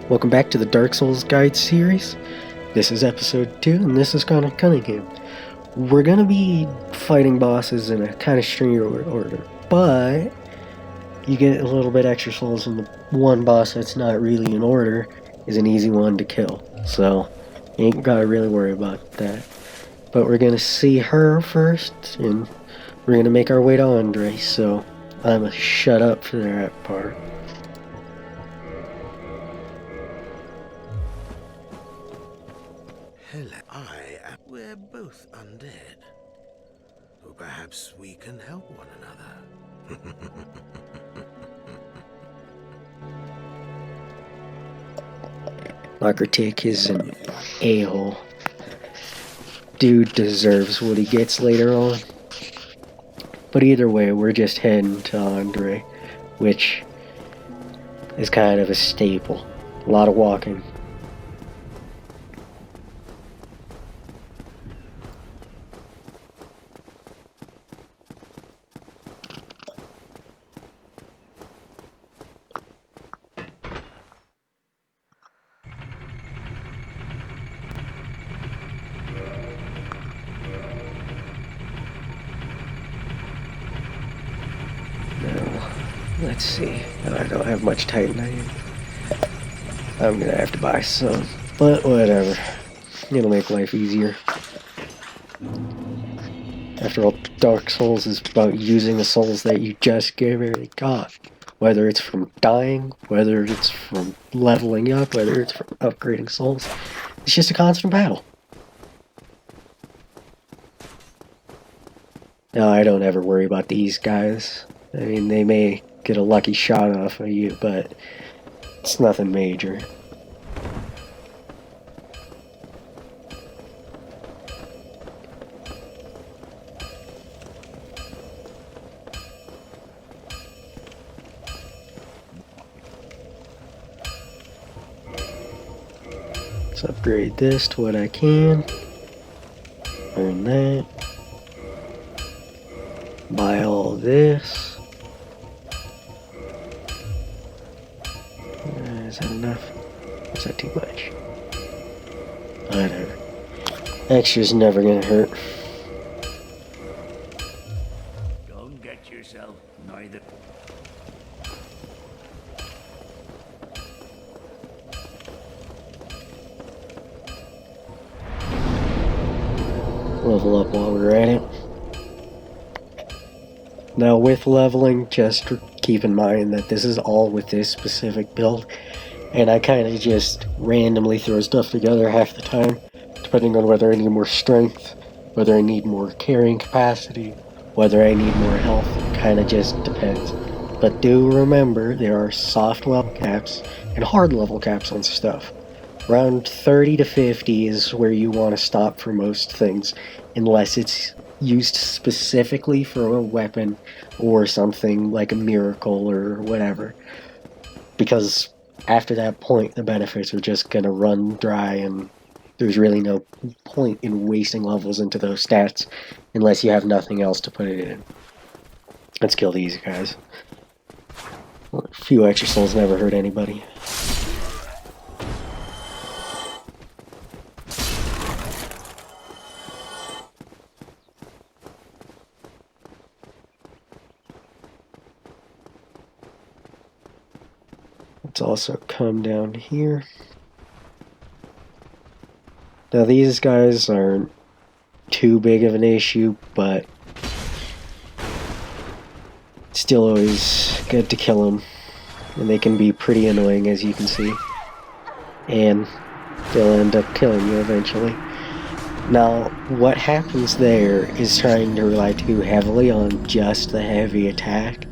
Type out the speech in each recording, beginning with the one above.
Welcome back to the Dark Souls Guide series. This is episode 2, and this is Conner Cunningham. We're gonna be fighting bosses in a kind of strange order, but you get a little bit extra souls, and the one boss that's not really in order is an easy one to kill. So, you ain't gotta really worry about that. But we're gonna see her first, and we're gonna make our way to Andre, so I'm gonna shut up for that part. We're both undead. So perhaps we can help one another. My critique is an a-hole. Dude deserves what he gets later on. But either way, we're just heading to Andre, which is kind of a staple. A lot of walking. Let's see. I don't have much Titanite. I'm gonna have to buy some, but whatever. It'll make life easier. After all, Dark Souls is about using the souls that you just barely got. Whether it's from dying, whether it's from leveling up, whether it's from upgrading souls. It's just a constant battle. No, I don't ever worry about these guys. I mean, they may get a lucky shot off of you, but it's nothing major. Let's upgrade this to what I can. Earn that. Buy all this. Is that enough? Or is that too much? Whatever. Extra's never gonna hurt. Don't get yourself neither. Level up while we're at it. Now with leveling, just keep in mind that this is all with this specific build, and I kind of just randomly throw stuff together half the time, depending on whether I need more strength, whether I need more carrying capacity, whether I need more health. It kind of just depends. But do remember, there are soft level caps and hard level caps on stuff. Around 30 to 50 is where you want to stop for most things, unless it's used specifically for a weapon or something like a miracle or whatever. Because after that point, the benefits are just gonna run dry, and there's really no point in wasting levels into those stats unless you have nothing else to put it in. Let's kill these guys. A few extra souls never hurt anybody. Let's also come down here. Now these guys aren't too big of an issue, but still always good to kill them. And they can be pretty annoying, as you can see. And they'll end up killing you eventually. Now, what happens there is trying to rely too heavily on just the heavy attack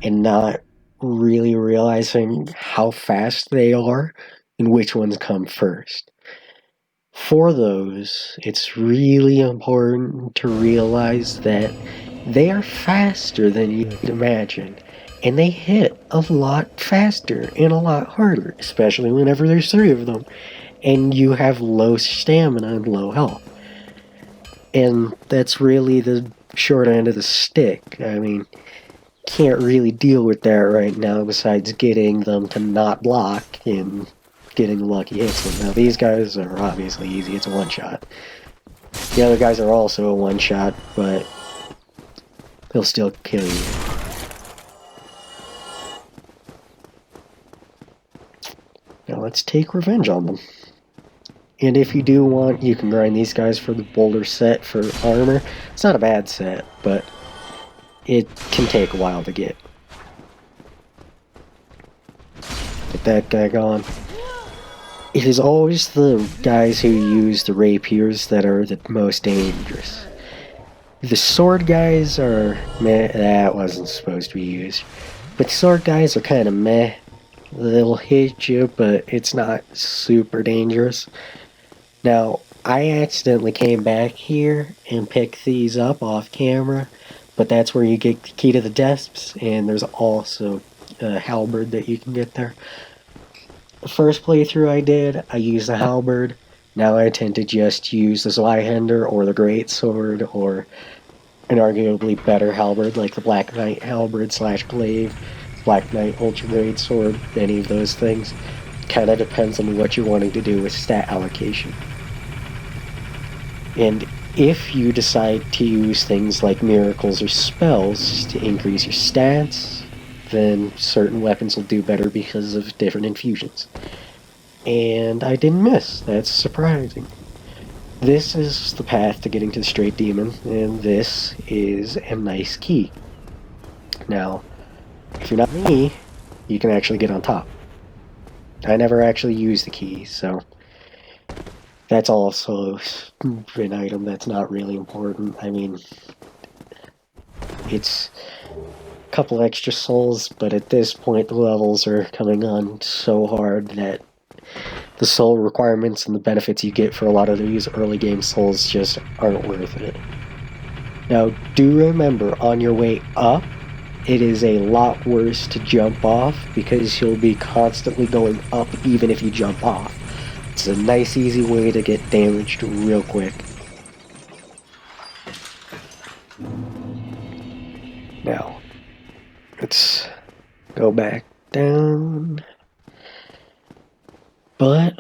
and not really realizing how fast they are and which ones come first. For those, it's really important to realize that they are faster than you'd imagine, and they hit a lot faster and a lot harder, especially whenever there's 3 of them, and you have low stamina and low health. And that's really the short end of the stick. I mean, can't really deal with that right now besides getting them to not block and getting lucky hits with. Now these guys are obviously easy, it's a one-shot. The other guys are also a one-shot, but they'll still kill you. Now let's take revenge on them. And if you do want, you can grind these guys for the boulder set for armor. It's not a bad set, but it can take a while to get. Get that guy gone. It is always the guys who use the rapiers that are the most dangerous. The sword guys are meh, that wasn't supposed to be used. But the sword guys are kind of meh. They'll hit you, but it's not super dangerous. Now, I accidentally came back here and picked these up off camera, but that's where you get the key to the depths, and there's also a halberd that you can get there. The first playthrough I did, I used the halberd. Now I tend to just use the Zweihander or the Greatsword or an arguably better halberd like the Black Knight halberd / glaive, Black Knight Ultra Greatsword, any of those things. Kind of depends on what you're wanting to do with stat allocation. And if you decide to use things like miracles or spells to increase your stats, then certain weapons will do better because of different infusions. And I didn't miss. That's surprising. This is the path to getting to the Straight Demon, and this is a nice key. Now, if you're not me, you can actually get on top. I never actually used the key, so that's also an item that's not really important. I mean, it's a couple extra souls, but at this point the levels are coming on so hard that the soul requirements and the benefits you get for a lot of these early game souls just aren't worth it. Now, do remember, on your way up, it is a lot worse to jump off because you'll be constantly going up even if you jump off. It's a nice, easy way to get damaged real quick. Now, let's go back down. But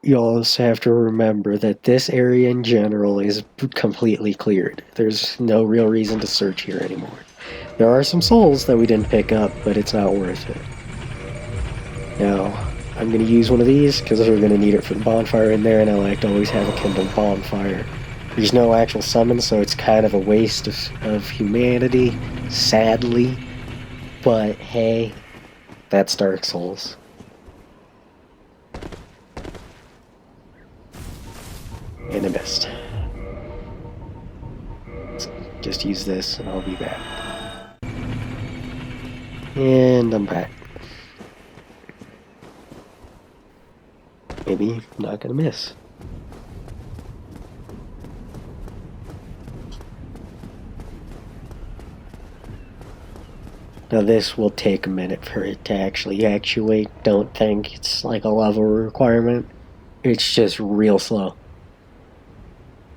you also have to remember that this area in general is completely cleared. There's no real reason to search here anymore. There are some souls that we didn't pick up, but it's not worth it. Now, I'm going to use one of these because we're going to need it for the bonfire in there, and I like to always have a kindled bonfire. There's no actual summon, so it's kind of a waste of humanity, sadly. But hey, that's Dark Souls. And I missed. So just use this and I'll be back. And I'm back. Maybe not gonna miss. Now this will take a minute for it to actually actuate. Don't think it's like a level requirement. It's just real slow.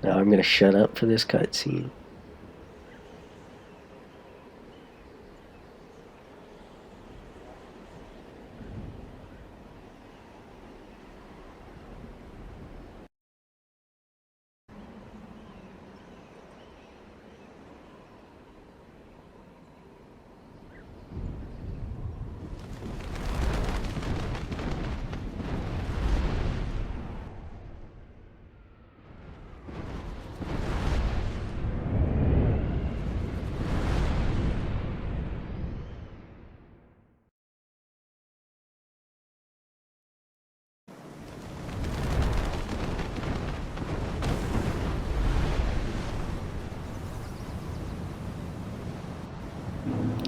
Now I'm gonna shut up for this cutscene.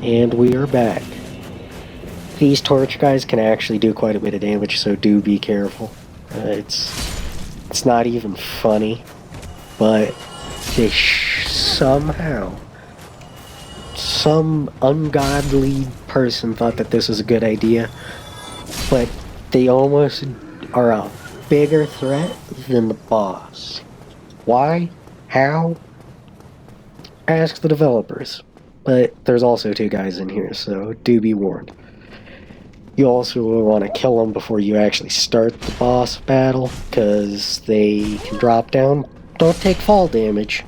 And we are back. These torch guys can actually do quite a bit of damage, so do be careful. It's not even funny, but they somehow, some ungodly person thought that this was a good idea, but they almost are a bigger threat than the boss. Why? How? Ask the developers. But there's also two guys in here, so do be warned. You also want to kill them before you actually start the boss battle, because they can drop down, don't take fall damage,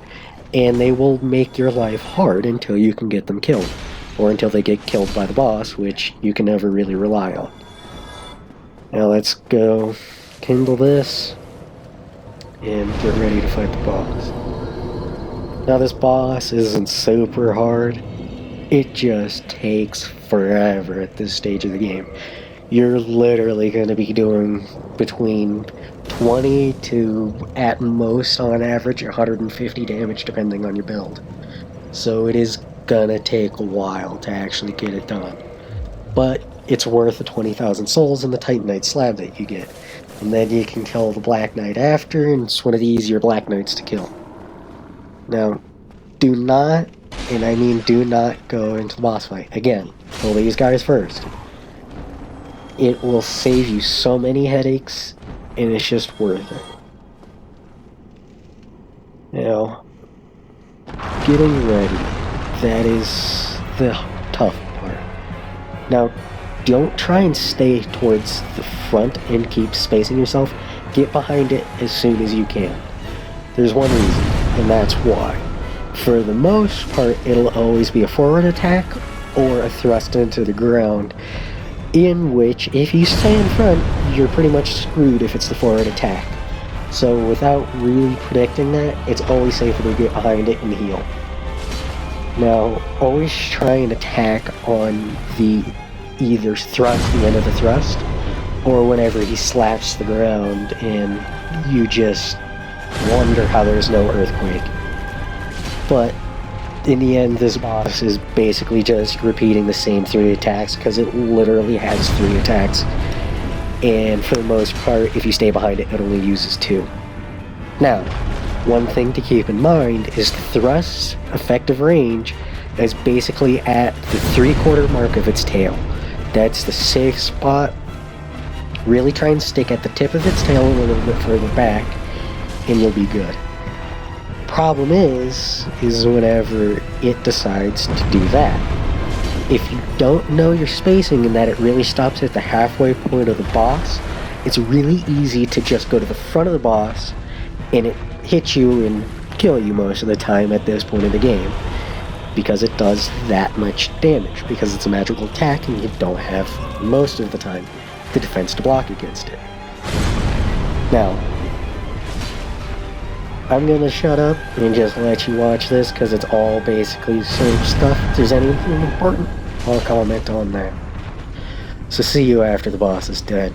and they will make your life hard until you can get them killed, or until they get killed by the boss, which you can never really rely on. Now let's go kindle this, and get ready to fight the boss. Now this boss isn't super hard. It just takes forever at this stage of the game. You're literally going to be doing between 20 to, at most on average, 150 damage depending on your build. So it is going to take a while to actually get it done. But it's worth the 20,000 souls and the Titanite slab that you get. And then you can kill the Black Knight after, and it's one of the easier Black Knights to kill. Now, do not, and I mean do not go into the boss fight. Again, kill these guys first. It will save you so many headaches, and it's just worth it. Now, getting ready, that is the tough part. Now, don't try and stay towards the front and keep spacing yourself. Get behind it as soon as you can. There's one reason, and that's why. For the most part, it'll always be a forward attack or a thrust into the ground, in which, if you stay in front, you're pretty much screwed if it's the forward attack. So without really predicting that, it's always safer to get behind it and heal. Now, always try and attack on the either thrust, the end of the thrust, or whenever he slaps the ground and you just wonder how there's no earthquake. But in the end, this boss is basically just repeating the same 3 attacks, because it literally has 3 attacks, and for the most part, if you stay behind it, it only uses 2. Now, one thing to keep in mind is the thrust's effective range is basically at the 3/4 mark of its tail. That's the safe spot. Really try and stick at the tip of its tail a little bit further back, and you'll be good. Problem is whenever it decides to do that. If you don't know your spacing and that it really stops at the halfway point of the boss, it's really easy to just go to the front of the boss and it hit you and kill you most of the time at this point of the game, because it does that much damage, because it's a magical attack and you don't have, most of the time, the defense to block against it. Now, I'm gonna shut up and just let you watch this, because it's all basically search stuff. If there's anything important, I'll comment on that. So see you after the boss is dead.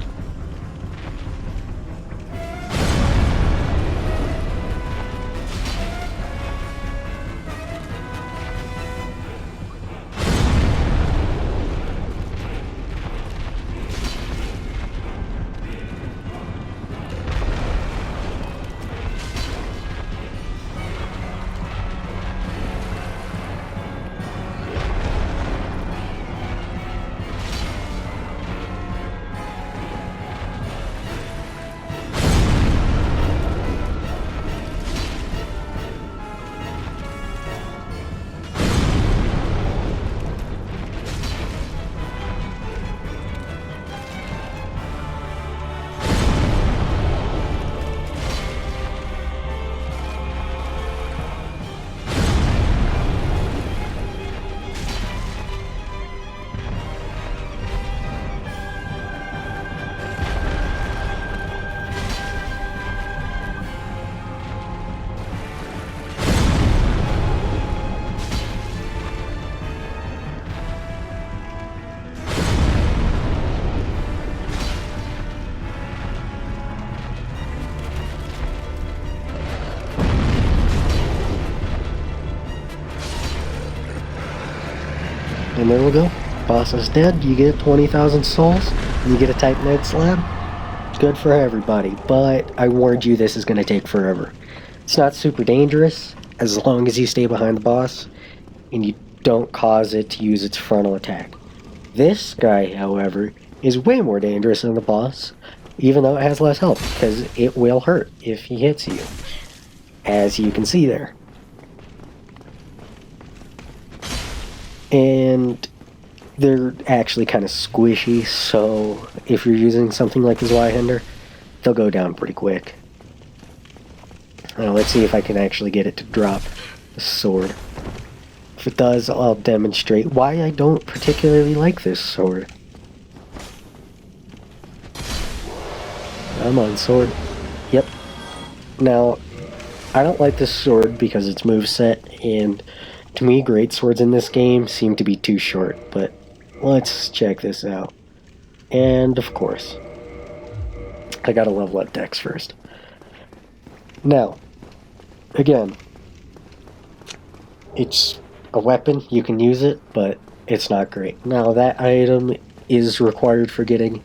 And there we go. Boss is dead. You get 20,000 souls, and you get a Titanite slab. Good for everybody, but I warned you this is going to take forever. It's not super dangerous, as long as you stay behind the boss, and you don't cause it to use its frontal attack. This guy, however, is way more dangerous than the boss, even though it has less health, because it will hurt if he hits you, as you can see there. And they're actually kind of squishy, so if you're using something like the Zweihander, they'll go down pretty quick. Now let's see if I can actually get it to drop the sword. If it does, I'll demonstrate why I don't particularly like this sword. Come on, sword. Yep. Now, I don't like this sword because its moveset, and to me, great swords in this game seem to be too short, but let's check this out. And, of course, I gotta level up Dex first. Now, again, it's a weapon, you can use it, but it's not great. Now, that item is required for getting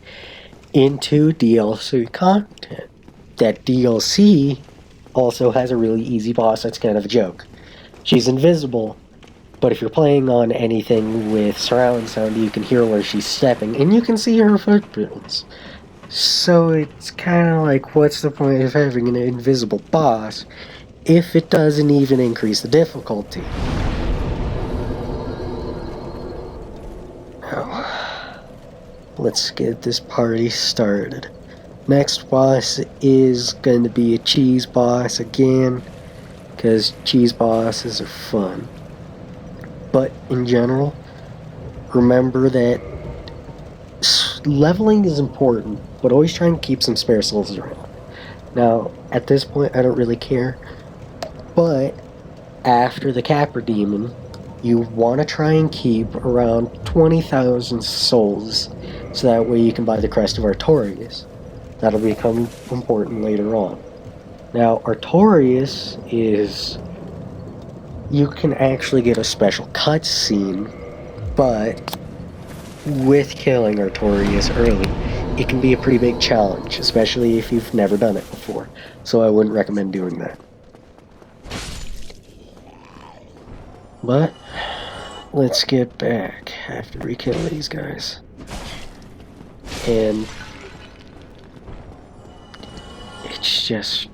into DLC content. That DLC also has a really easy boss that's kind of a joke. She's invisible, but if you're playing on anything with surround sound, you can hear where she's stepping, and you can see her footprints. So it's kind of like, what's the point of having an invisible boss if it doesn't even increase the difficulty? Now, let's get this party started. Next boss is going to be a cheese boss again, because cheese bosses are fun. But in general, remember that leveling is important, but always try and keep some spare souls around. Now, at this point, I don't really care, but after the Capra Demon, you want to try and keep around 20,000 souls, so that way you can buy the Crest of Artorias. That'll become important later on. Now, Artorias is... you can actually get a special cutscene, but with killing Artorias early, it can be a pretty big challenge, especially if you've never done it before. So I wouldn't recommend doing that. But let's get back after we kill these guys. And it's just...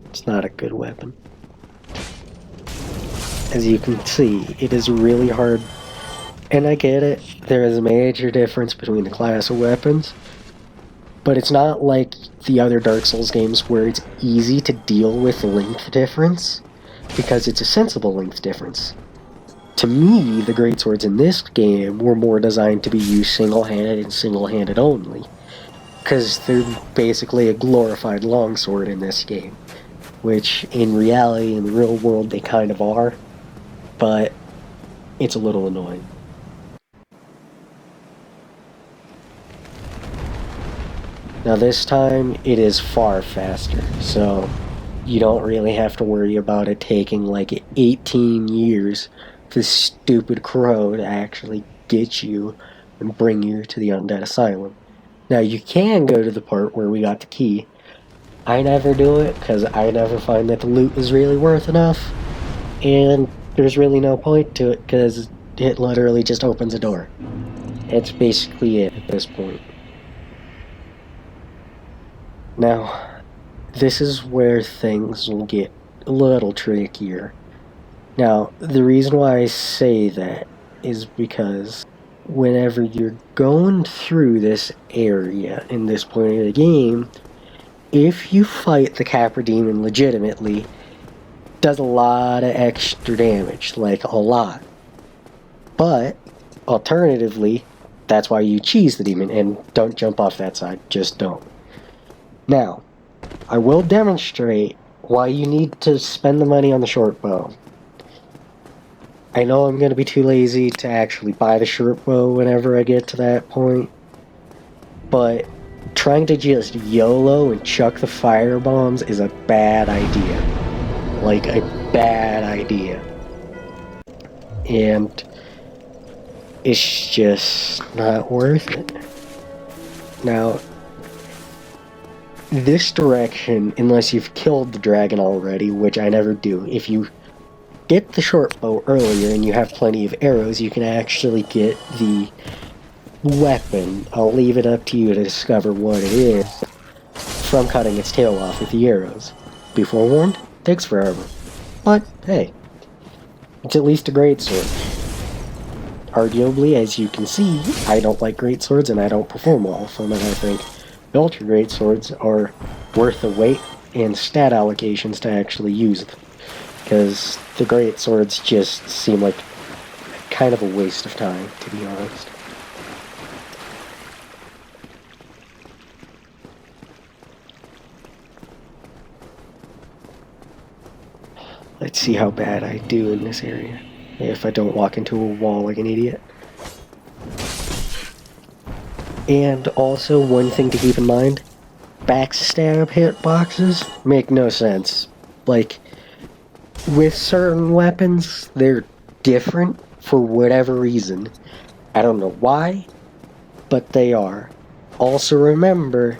it's not a good weapon. As you can see, it is really hard. And I get it, there is a major difference between the class of weapons, but it's not like the other Dark Souls games where it's easy to deal with the length difference, because it's a sensible length difference. To me, the greatswords in this game were more designed to be used single-handed and single-handed only, because they're basically a glorified longsword in this game, which in reality, in the real world, they kind of are, but it's a little annoying. Now this time, it is far faster, so you don't really have to worry about it taking like 18 years for this stupid crow to actually get you and bring you to the Undead Asylum. Now you can go to the part where we got the key. I never do it, because I never find that the loot is really worth enough, and there's really no point to it, because it literally just opens a door. That's basically it at this point. Now, this is where things will get a little trickier. Now, the reason why I say that is because whenever you're going through this area in this point of the game, if you fight the Capra Demon legitimately, it does a lot of extra damage, like a lot. But, alternatively, that's why you cheese the demon, and don't jump off that side, just don't. Now, I will demonstrate why you need to spend the money on the short bow. I know I'm going to be too lazy to actually buy the short bow whenever I get to that point, but trying to just YOLO and chuck the fire bombs is a bad idea. Like, a bad idea. And it's just not worth it. Now, this direction, unless you've killed the dragon already, which I never do, if you get the short bow earlier and you have plenty of arrows, you can actually get the weapon. I'll leave it up to you to discover what it is from cutting its tail off with the arrows. Be forewarned, takes forever. But, hey, it's at least a great sword. arguably, as you can see, I don't like greatswords and I don't perform well from it, I think. The ultra greatswords are worth the weight and stat allocations to actually use them. Because the greatswords just seem like kind of a waste of time, to be honest. Let's see how bad I do in this area. If I don't walk into a wall like an idiot. And also, one thing to keep in mind, backstab hitboxes make no sense. Like, with certain weapons, they're different for whatever reason. I don't know why, but they are. Also remember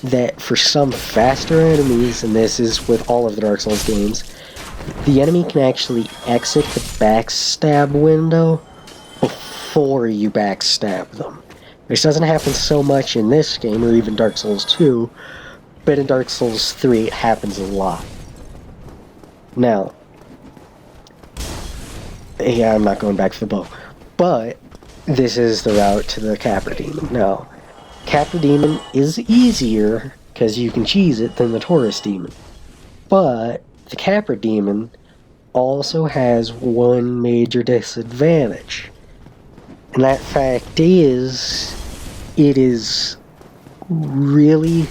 that for some faster enemies, and this is with all of the Dark Souls games, the enemy can actually exit the backstab window before you backstab them. This doesn't happen so much in this game, or even Dark Souls 2, but in Dark Souls 3 it happens a lot. Now, yeah, I'm not going back for the bow, but this is the route to the Capra Demon. Now, Capra Demon is easier, because you can cheese it, than the Taurus Demon. But the Capra Demon also has one major disadvantage. And that fact is, it is really,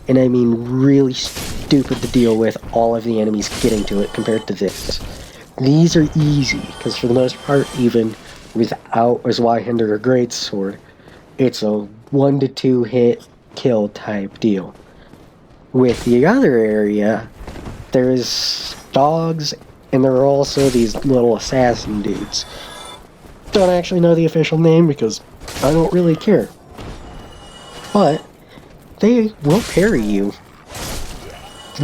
and I mean really stupid to deal with all of the enemies getting to it compared to this. These are easy, because for the most part, even without a Zweihander or Greatsword, it's a 1 to 2 hit kill type deal. With the other area, there's dogs, and there are also these little assassin dudes. Don't actually know the official name because I don't really care. But they will parry you.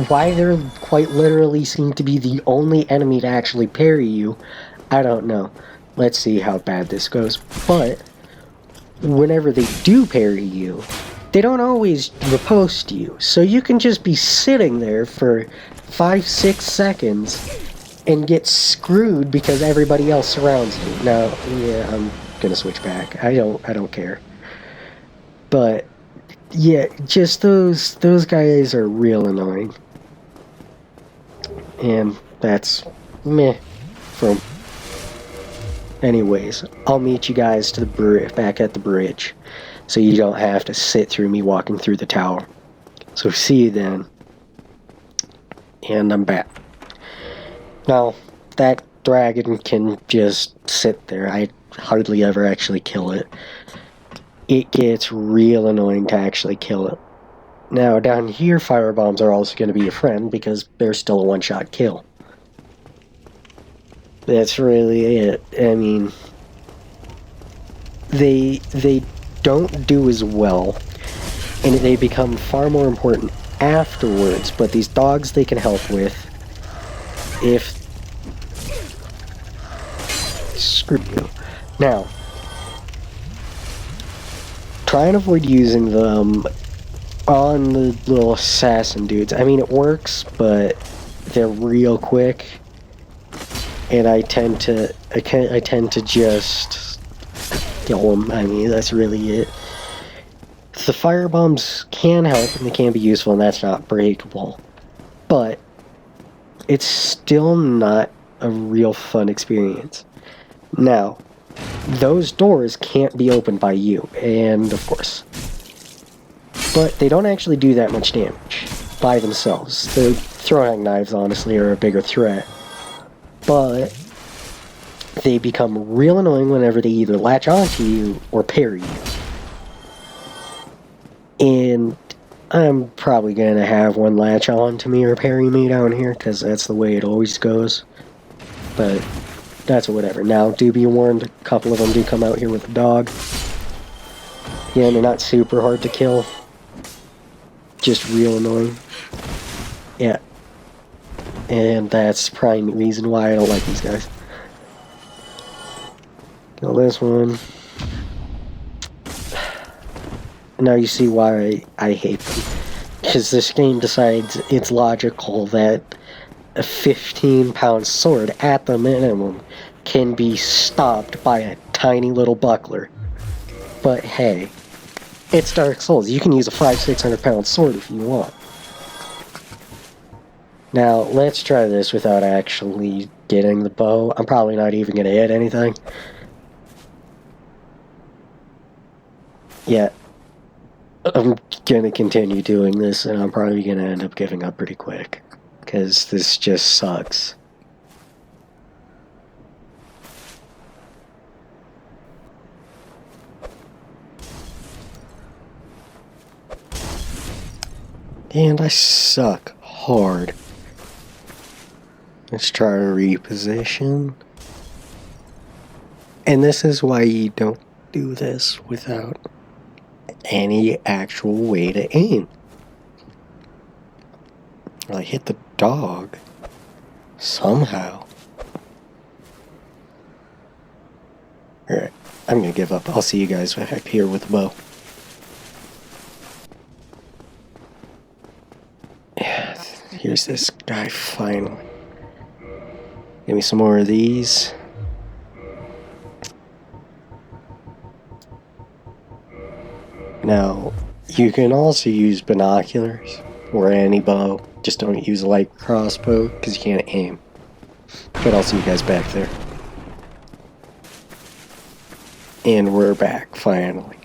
Why they're quite literally seem to be the only enemy to actually parry you, I don't know. Let's see how bad this goes. But whenever they do parry you, they don't always riposte you. So you can just be sitting there for 5-6 seconds and get screwed because everybody else surrounds you. Now, yeah, I'm gonna switch back. I don't care. But yeah, just those guys are real annoying. And that's meh from. Anyways, I'll meet you guys to the back at the bridge, so you don't have to sit through me walking through the tower. So see you then. And I'm back. Now, that dragon can just sit there. I hardly ever actually kill it. It gets real annoying to actually kill it. Now, down here, firebombs are also going to be a friend because they're still a one-shot kill. That's really it. I mean, they don't do as well, and they become far more important afterwards, but these dogs they can help with if... Screw you. Now, try and avoid using them on the little assassin dudes. I mean, it works, but they're real quick, and I tend to just kill them. I mean, that's really it. The firebombs can help, and they can be useful, and that's not breakable, but it's still not a real fun experience. Now, those doors can't be opened by you, and of course. But they don't actually do that much damage by themselves. The throwing knives, honestly, are a bigger threat. But they become real annoying whenever they either latch onto you or parry you. And I'm probably going to have one latch on to me or parry me down here, because that's the way it always goes. But that's whatever. Now, do be warned, a couple of them do come out here with a dog. Yeah, they're not super hard to kill. Just real annoying. Yeah. And that's probably the reason why I don't like these guys. Kill this one. Now you see why I hate them. Because this game decides it's logical that a 15-pound sword, at the minimum, can be stopped by a tiny little buckler. But hey, it's Dark Souls. You can use a 500-600 pound sword if you want. Now, let's try this without actually getting the bow. I'm probably not even going to hit anything. Yeah, I'm going to continue doing this, and I'm probably going to end up giving up pretty quick. Because this just sucks. And I suck hard. Let's try to reposition. And this is why you don't do this without any actual way to aim. I hit the dog somehow. Alright, I'm gonna give up. I'll see you guys back here with the bow. Yeah, here's this guy finally. Give me some more of these. Now, you can also use binoculars or any bow. Just don't use a light crossbow because you can't aim. But I'll see you guys back there. And we're back, finally.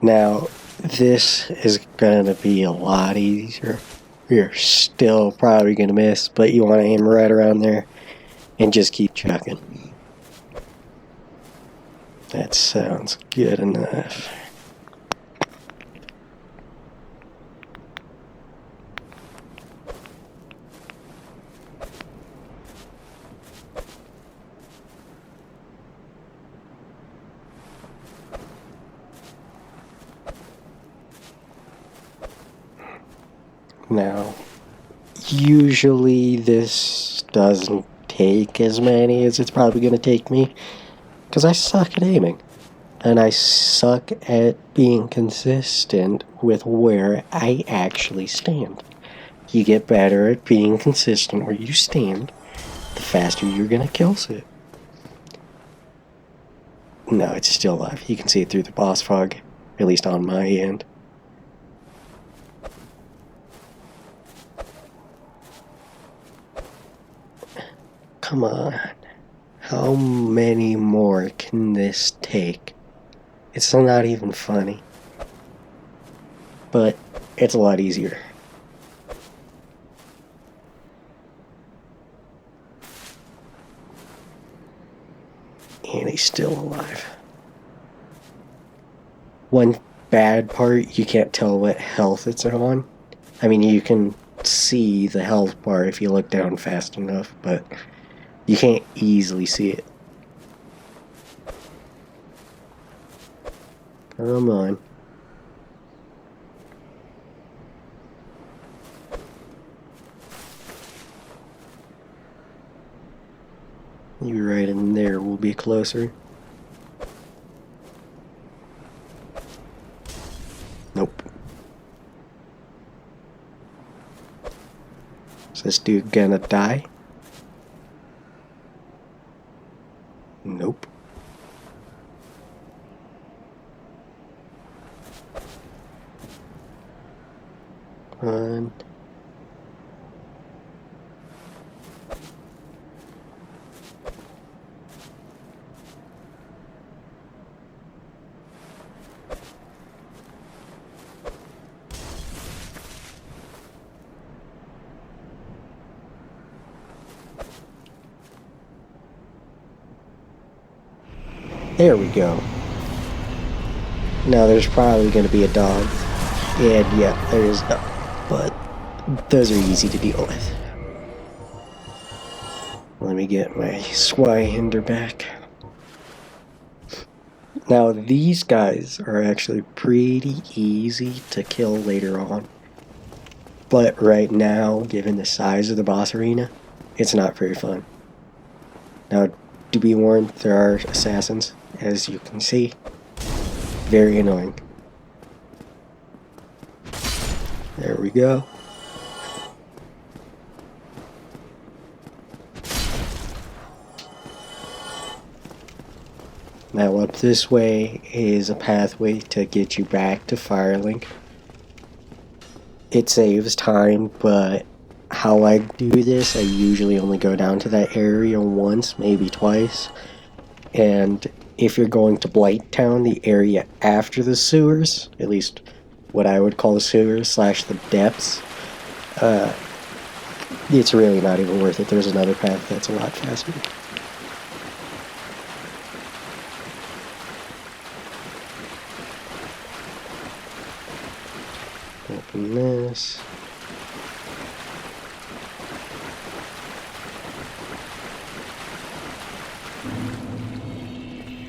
Now, this is going to be a lot easier. You're still probably going to miss, but you want to aim right around there and just keep chucking. That sounds good enough. Now, usually this doesn't take as many as it's probably going to take me, because I suck at aiming, and I suck at being consistent with where I actually stand. You get better at being consistent where you stand, the faster you're going to kill it. No, it's still alive. You can see it through the boss fog, at least on my end. Come on. How many more can this take? It's not even funny. But it's a lot easier. And he's still alive. One bad part, you can't tell what health it's on. I mean, you can see the health bar if you look down fast enough, but you can't easily see it. Come on. You right in there will be closer. Nope. Is this dude gonna die? Nope. One. There we go. Now there's probably going to be a dog. And yeah, there is dog. But those are easy to deal with. Let me get my Swyhinder back. Now these guys are actually pretty easy to kill later on. But right now, given the size of the boss arena, it's not very fun. Now, to be warned, there are assassins, as you can see. Very annoying. There we go. Now up this way is a pathway to get you back to Firelink. It saves time, but how I do this, I usually only go down to that area once, maybe twice. And if you're going to Blight Town, the area after the sewers, at least what I would call the sewers slash the depths, it's really not even worth it. There's another path that's a lot faster. Open this.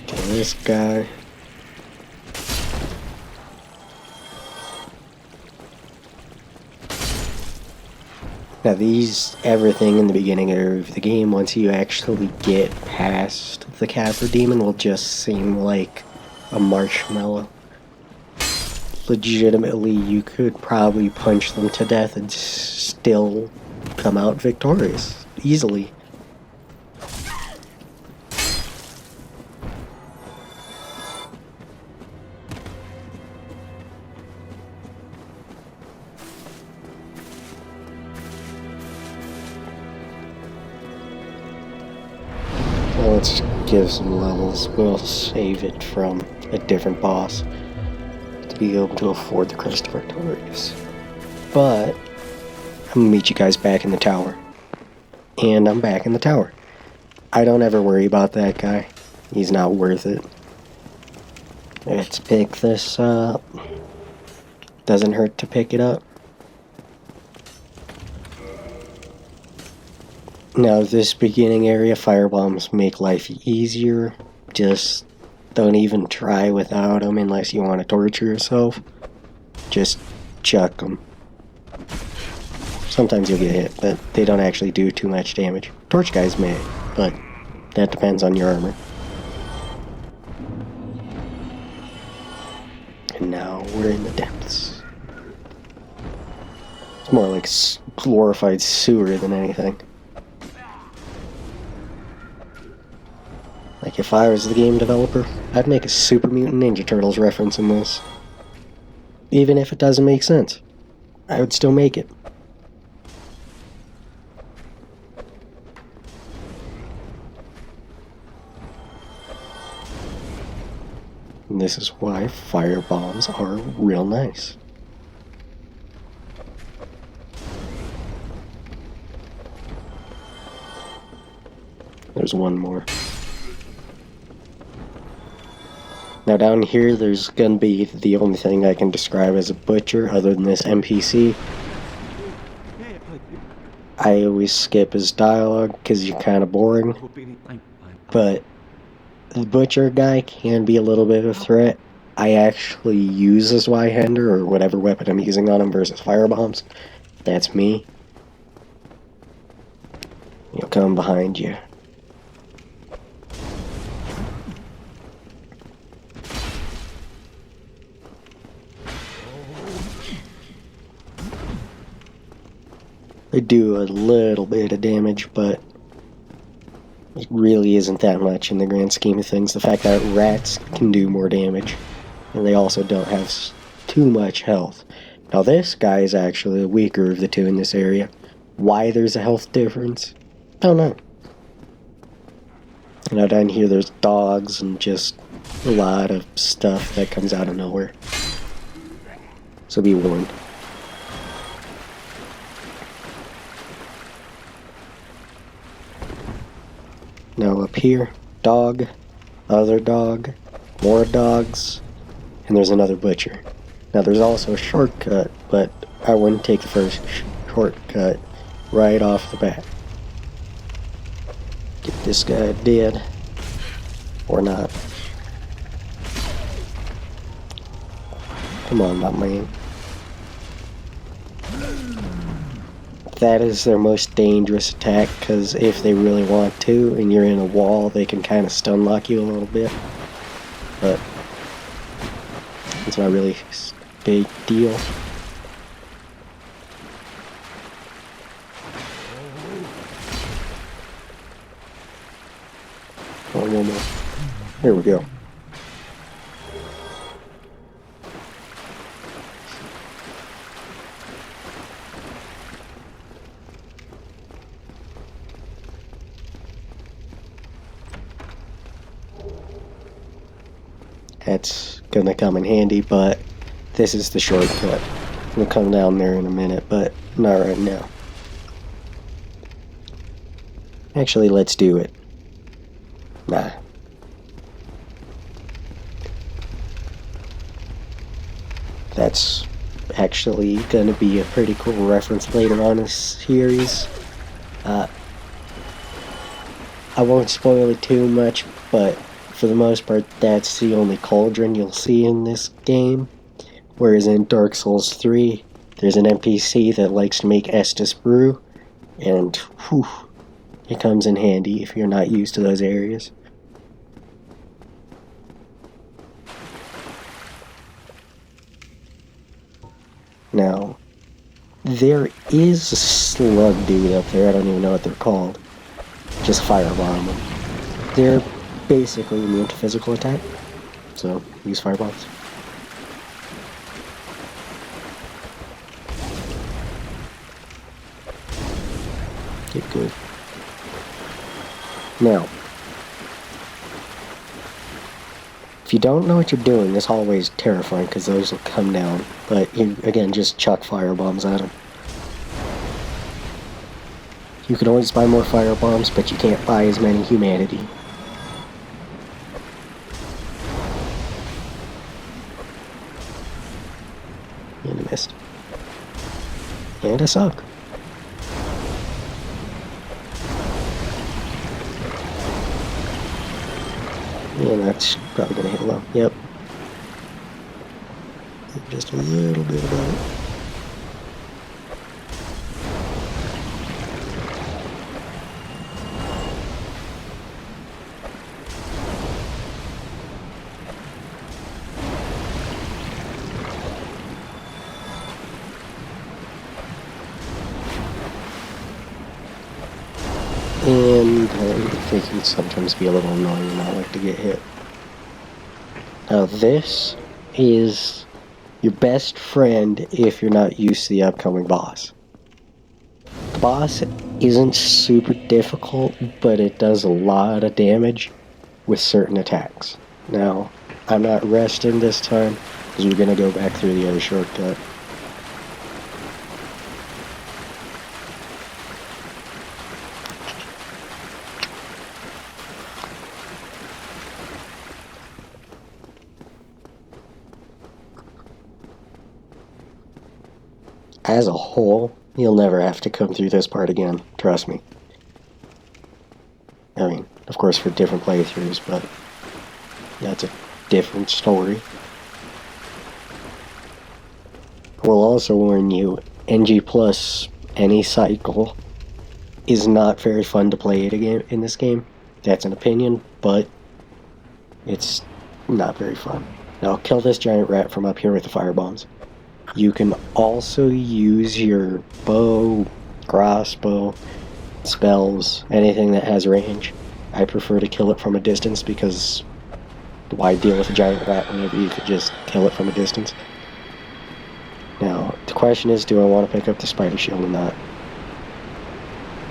Kill this guy. Now everything in the beginning of the game, once you actually get past the Capra Demon, will just seem like a marshmallow. Legitimately, you could probably punch them to death and still come out victorious, easily. Let's give some levels. We'll save it from a different boss to be able to afford the Crest of Artorias. But I'm gonna meet you guys back in the tower. And I'm back in the tower. I don't ever worry about that guy. He's not worth it. Let's pick this up. Doesn't hurt to pick it up. Now this beginning area, firebombs make life easier. Just don't even try without them unless you want to torture yourself. Just chuck them. Sometimes you'll get hit, but they don't actually do too much damage. Torch guys may, but that depends on your armor. And now we're in the depths. It's more like glorified sewer than anything. Like, if I was the game developer, I'd make a Super Mutant Ninja Turtles reference in this. Even if it doesn't make sense, I would still make it. And this is why firebombs are real nice. There's one more. Now down here, there's gonna be the only thing I can describe as a butcher other than this NPC. I always skip his dialogue because he's kind of boring. But the butcher guy can be a little bit of a threat. I actually use his Y-hander or whatever weapon I'm using on him versus firebombs. That's me. He'll come behind you. They do a little bit of damage, but it really isn't that much in the grand scheme of things. The fact that rats can do more damage, and they also don't have too much health. Now this guy is actually the weaker of the two in this area. Why there's a health difference? Don't know. Now down here there's dogs and just a lot of stuff that comes out of nowhere. So be warned. Now up here, dog, other dog, more dogs, and there's another butcher. Now there's also a shortcut, but I wouldn't take the first shortcut right off the bat. Get this guy dead, or not. Come on, my man. That is their most dangerous attack, because if they really want to and you're in a wall, they can kind of stun lock you a little bit, but it's not really a big deal. One more. Here we go. that's gonna come in handy, but this is the shortcut. We'll come down there in a minute, but not right now. Actually, let's do it. Nah. That's actually going to be a pretty cool reference later on in the series. I won't spoil it too much, but for the most part, that's the only cauldron you'll see in this game. Whereas in Dark Souls 3, there's an NPC that likes to make Estus brew, and whew, it comes in handy if you're not used to those areas. Now, there is a slug dude up there, I don't even know what they're called. Just firebomb them. They're basically immune to physical attack, so use firebombs. Get good. Now, if you don't know what you're doing, this hallway is terrifying because those will come down. But you, again, just chuck firebombs at them. You can always buy more firebombs, but you can't buy as many humanity. And I missed. And I suck. And that's probably gonna hit low. Yep. Just a little bit about it. And they can sometimes be a little annoying and not like to get hit. Now this is your best friend if you're not used to the upcoming boss. The boss isn't super difficult, but it does a lot of damage with certain attacks. Now, I'm not resting this time because we're going to go back through the other shortcut. As a whole, you'll never have to come through this part again, trust me. I mean, of course for different playthroughs, but that's a different story. We'll also warn you, NG plus any cycle is not very fun to play it again in this game. That's an opinion, but it's not very fun. Now kill this giant rat from up here with the firebombs. You can also use your bow, crossbow, spells, anything that has range. I prefer to kill it from a distance because why deal with a giant rat whenever you could just kill it from a distance? Now, the question is, do I want to pick up the spider shield or not?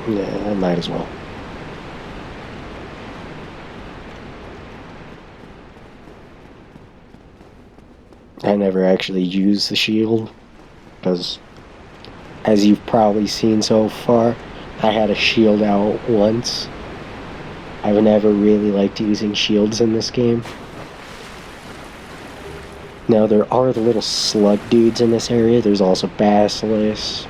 Yeah, I might as well. I never actually used the shield because, as you've probably seen so far, I had a shield out once. I've never really liked using shields in this game. Now, there are the little slug dudes in this area. There's also basilisks.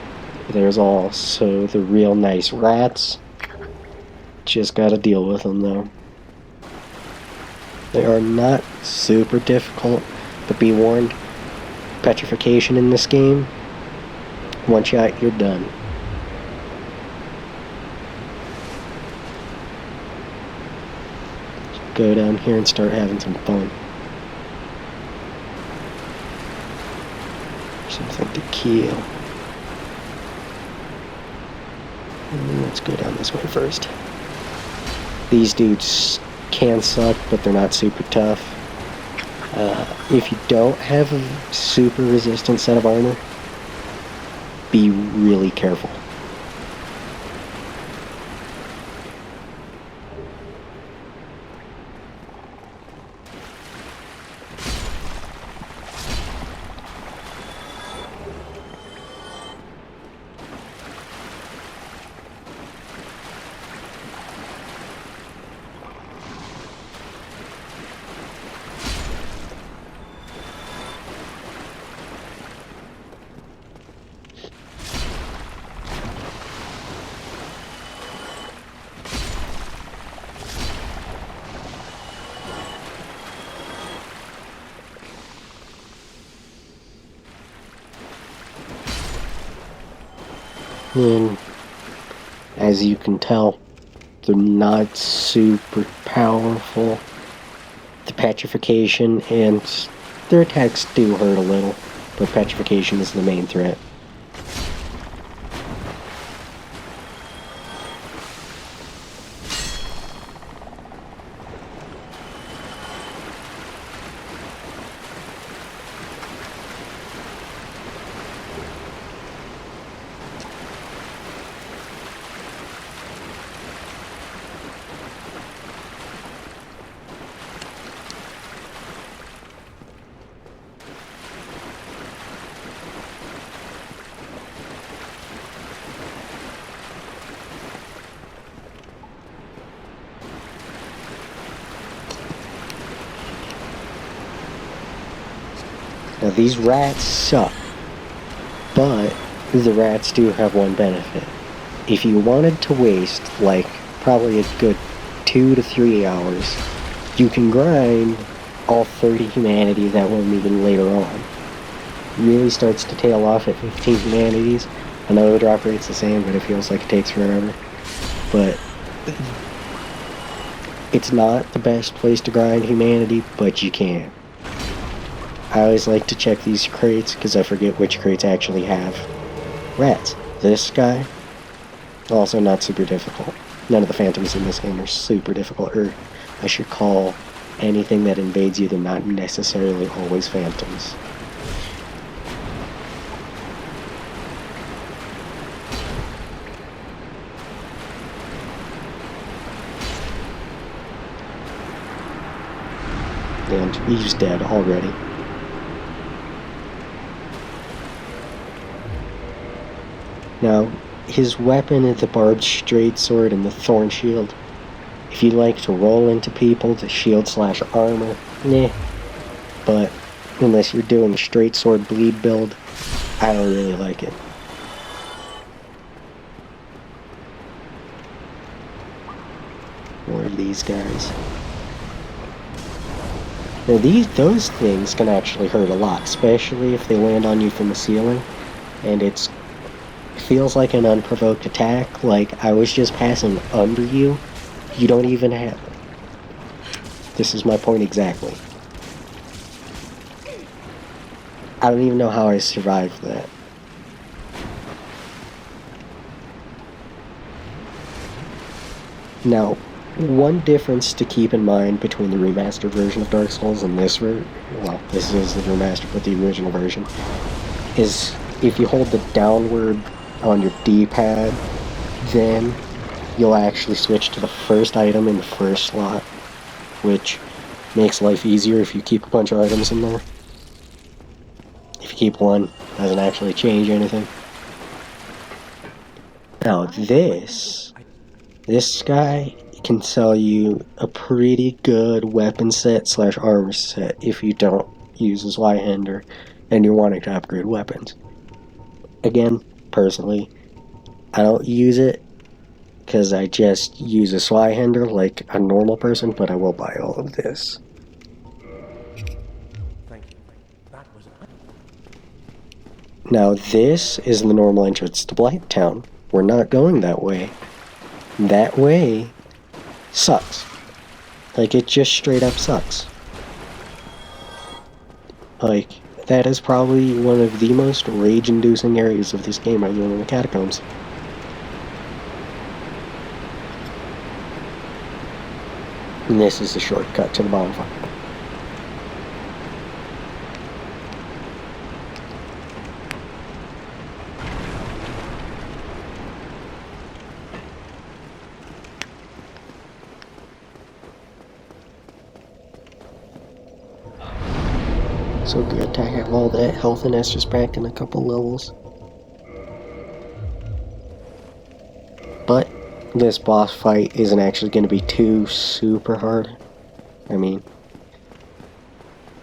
There's also the real nice rats. Just gotta deal with them, though. They are not super difficult. But be warned, petrification in this game, one shot, you're done. Just go down here and start having some fun. Something to kill. Let's go down this way first. These dudes can suck, but they're not super tough. If you don't have a super resistant set of armor, be really careful. And as you can tell, they're not super powerful. The petrification and their attacks do hurt a little, but petrification is the main threat. Now these rats suck, but the rats do have one benefit. If you wanted to waste, like, probably a good 2 to 3 hours, you can grind all 30 humanity that will need later on. It really starts to tail off at 15 humanities. I know the drop rate's the same, but it feels like it takes forever. But it's not the best place to grind humanity, but you can. I always like to check these crates, because I forget which crates actually have rats. This guy, also not super difficult. None of the phantoms in this game are super difficult, or I should call anything that invades you, they're not necessarily always phantoms. And he's dead already. Now, his weapon is the barbed straight sword and the thorn shield. If you like to roll into people, the shield slash armor, nah. But unless you're doing a straight sword bleed build, I don't really like it. More of these guys. Now those things can actually hurt a lot, especially if they land on you from the ceiling, and it feels like an unprovoked attack, like I was just passing under you. You don't even have... This is my point exactly. I don't even know how I survived that. Now, one difference to keep in mind between the remastered version of Dark Souls and this version, well, this is the remastered, but the original version, is if you hold the downward on your D-pad, then you'll actually switch to the first item in the first slot, which makes life easier if you keep a bunch of items in there. If you keep one, it doesn't actually change anything. Now this guy can sell you a pretty good weapon set slash armor set if you don't use his Y-hander and you're wanting to upgrade weapons. Again, personally, I don't use it because I just use a Y-hander like a normal person, but I will buy all of this. Thank you. That was... Now this is the normal entrance to Blighttown. We're not going that way. That way sucks. Like, it just straight up sucks. Like, that is probably one of the most rage-inducing areas of this game other than the catacombs. And this is the shortcut to the bonfire. So good to have all that health and Estus back in a couple levels. But this boss fight isn't actually going to be too super hard. I mean,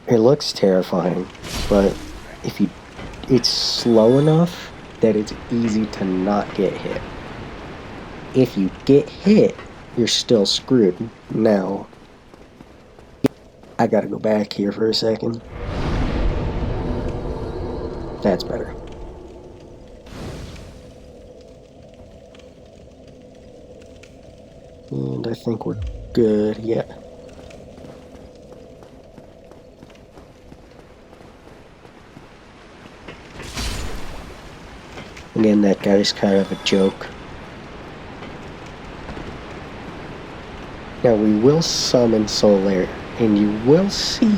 it looks terrifying, but it's slow enough that it's easy to not get hit. If you get hit, you're still screwed. Now, I gotta go back here for a second. That's better. And I think we're good, yeah. Again, that guy's kind of a joke. Now we will summon Solaire, and you will see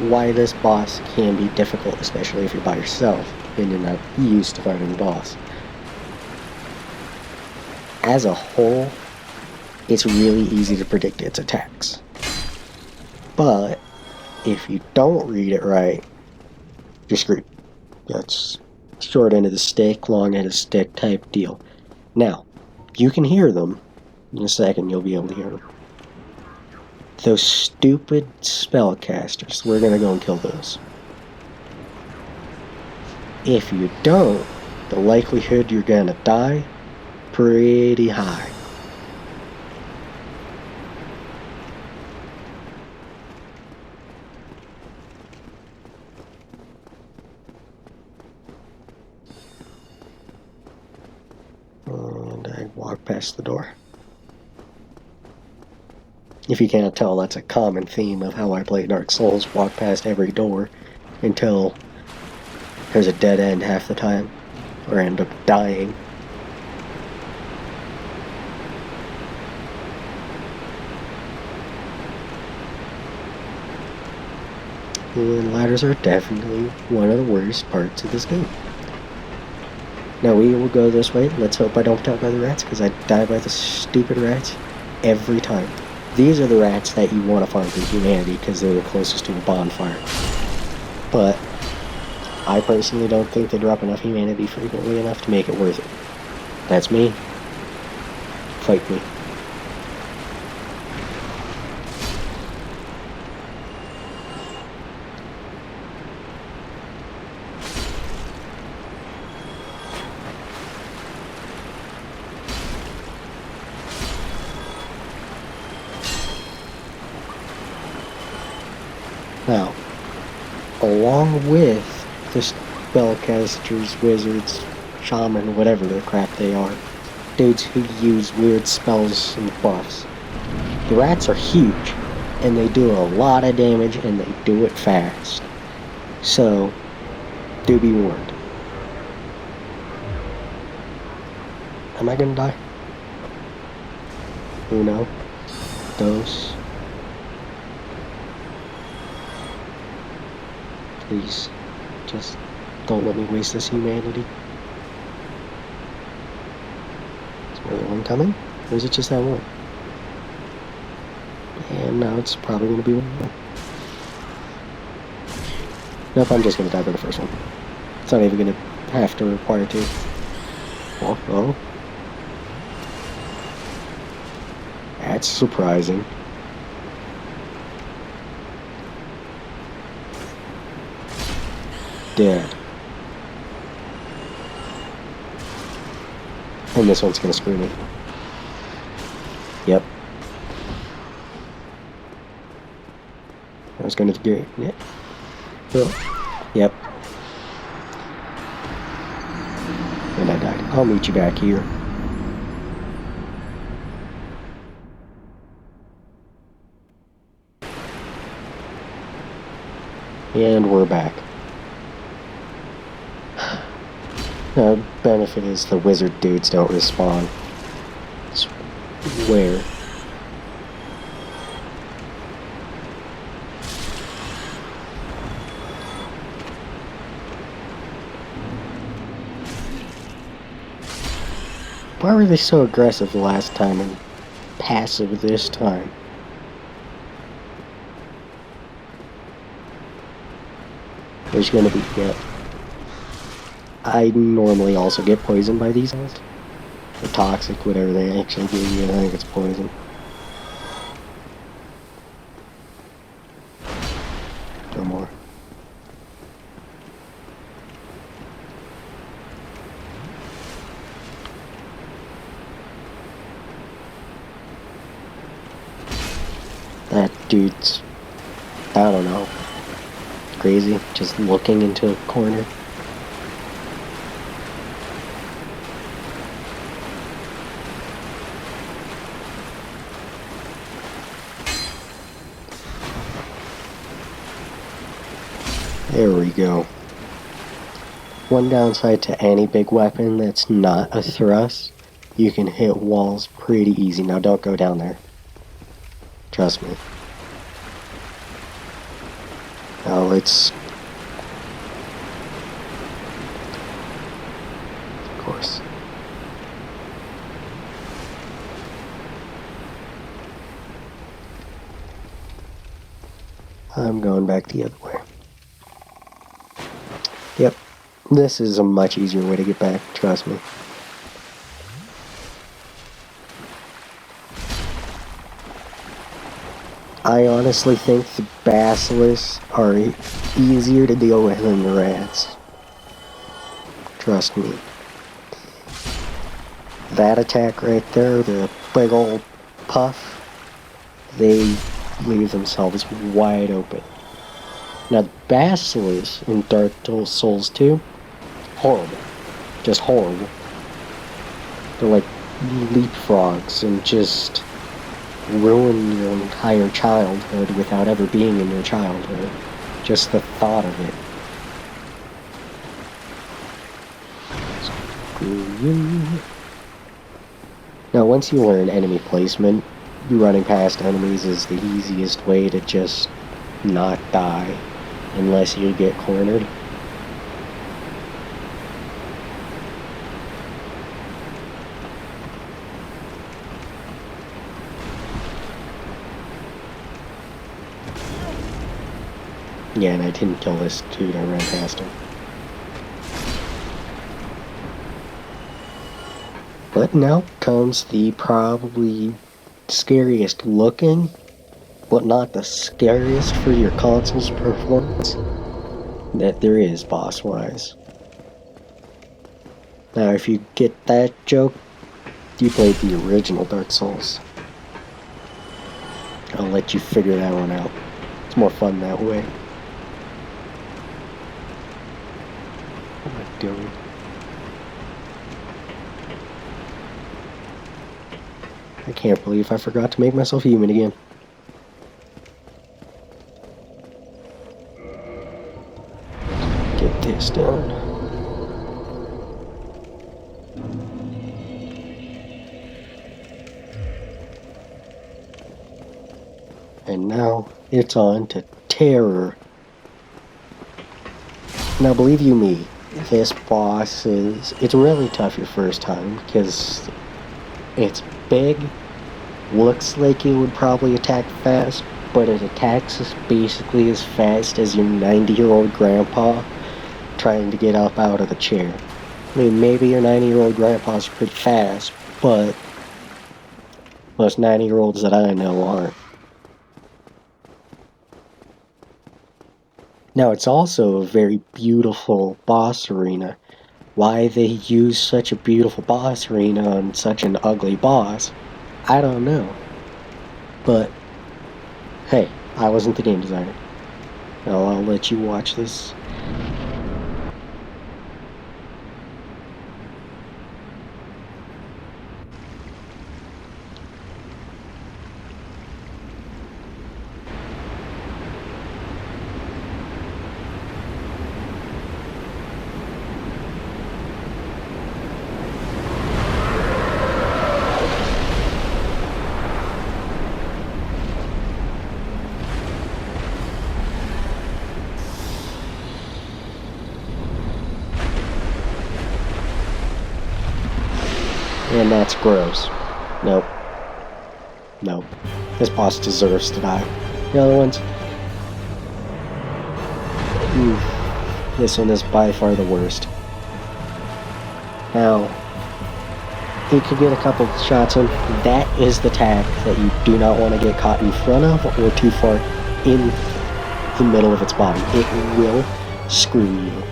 why this boss can be difficult, especially if you're by yourself and you're not used to fighting the boss. As a whole, it's really easy to predict its attacks. But if you don't read it right, you're screwed. That's short end of the stick, long end of the stick type deal. Now, you can hear them. In a second, you'll be able to hear them. Those stupid spellcasters, we're gonna go and kill those. If you don't, the likelihood you're gonna die, pretty high. And I walk past the door. If you can't tell, that's a common theme of how I play Dark Souls. Walk past every door until there's a dead end half the time, or end up dying. And ladders are definitely one of the worst parts of this game. Now we will go this way. Let's hope I don't die by the rats, because I die by the stupid rats every time. These are the rats that you want to farm for humanity because they're the closest to a bonfire. But I personally don't think they drop enough humanity frequently enough to make it worth it. That's me. Fight me. Now, along with the spellcasters, wizards, shaman, whatever the crap they are, dudes who use weird spells and buffs, the rats are huge, and they do a lot of damage, and they do it fast. So, do be warned. Am I gonna die? Uno. Dos. Please, just don't let me waste this humanity. Is there another one coming? Or is it just that one? And now it's probably going to be one more. Nope, I'm just going to die by the first one. It's not even going to have to require to. Oh. That's surprising. Dead. And this one's gonna screw me. Yep. I was gonna get it. Yep. And I died. I'll meet you back here. And we're back. The benefit is the wizard dudes don't respawn. Swear. Why were they so aggressive the last time and passive this time? There's gonna be, yeah. I normally also get poisoned by these guys. Or toxic, whatever they actually give you. I think it's poison. No more. That dude's, I don't know, crazy, just looking into a corner. There we go. One downside to any big weapon that's not a thrust, you can hit walls pretty easy. Now don't go down there. Trust me. Now let's... Of course. I'm going back the other way. Yep, this is a much easier way to get back, trust me. I honestly think the basilisks are easier to deal with than the rats. Trust me. That attack right there, the big old puff, they leave themselves wide open. Now the basilisks in Dark Souls 2, horrible. Just horrible. They're like leapfrogs and just ruin your entire childhood without ever being in your childhood. Just the thought of it. Screw you. Now once you learn enemy placement, running past enemies is the easiest way to just not die unless you get cornered. Yeah, and I didn't kill this dude, I ran past him. But now comes the probably scariest looking, but not the scariest for your console's performance that there is boss-wise. Now if you get that joke, you played the original Dark Souls. I'll let you figure that one out. It's more fun that way. What am I doing? I can't believe I forgot to make myself human again. Get this done. And now it's on to terror. Now believe you me, this boss it's really tough your first time because it's big, looks like it would probably attack fast, but it attacks us basically as fast as your 90-year-old grandpa trying to get up out of the chair. I mean, maybe your 90-year-old grandpa's pretty fast, but most 90-year-olds that I know aren't. Now, it's also a very beautiful boss arena. Why they use such a beautiful boss arena on such an ugly boss, I don't know. But, hey, I wasn't the game designer. Now I'll let you watch this. And that's gross. Nope. Nope. This boss deserves to die. The other ones... This one is by far the worst. Now, you could get a couple shots in. That is the tag that you do not want to get caught in front of or too far in the middle of its body. It will screw you.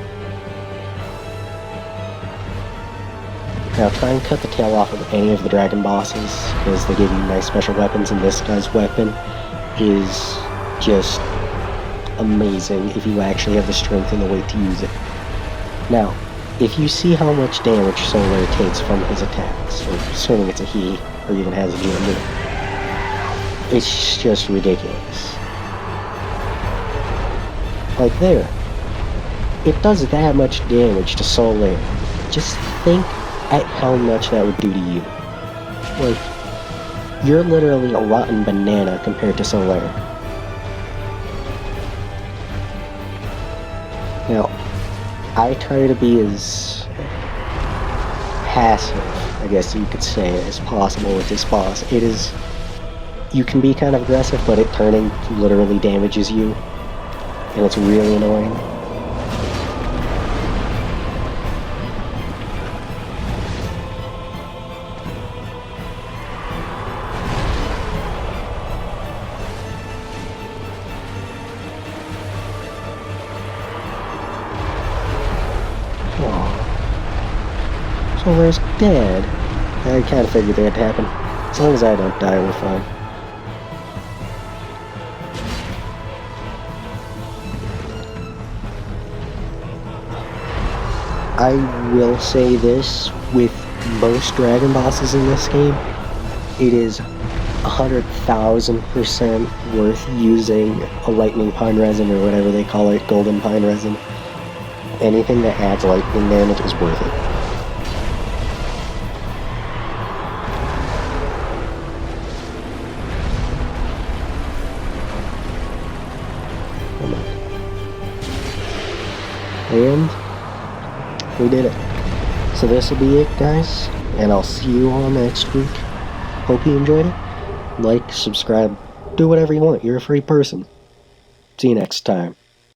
Now try and cut the tail off of any of the dragon bosses, because they give you nice special weapons, and this guy's weapon is just amazing if you actually have the strength and the weight to use it. Now, if you see how much damage Solar takes from his attacks, or assuming it's a he, or even has a gender, it's just ridiculous. Like there. it does that much damage to soul air. Just think at how much that would do to you. Like, you're literally a rotten banana compared to soul air. Now, I try to be as passive, I guess you could say, as possible with this boss. It is... You can be kind of aggressive, but it turning literally damages you. And it's really annoying. Oh. So where's Dad? I kind of figured that would happen. As long as I don't die, we're fine. I will say this, with most dragon bosses in this game, it is 100,000% worth using a lightning pine resin, or whatever they call it, golden pine resin. Anything that adds lightning damage is worth it. And we did it. So this will be it, guys, and I'll see you all next week. Hope you enjoyed it. Like, subscribe, do whatever you want. You're a free person. See you next time.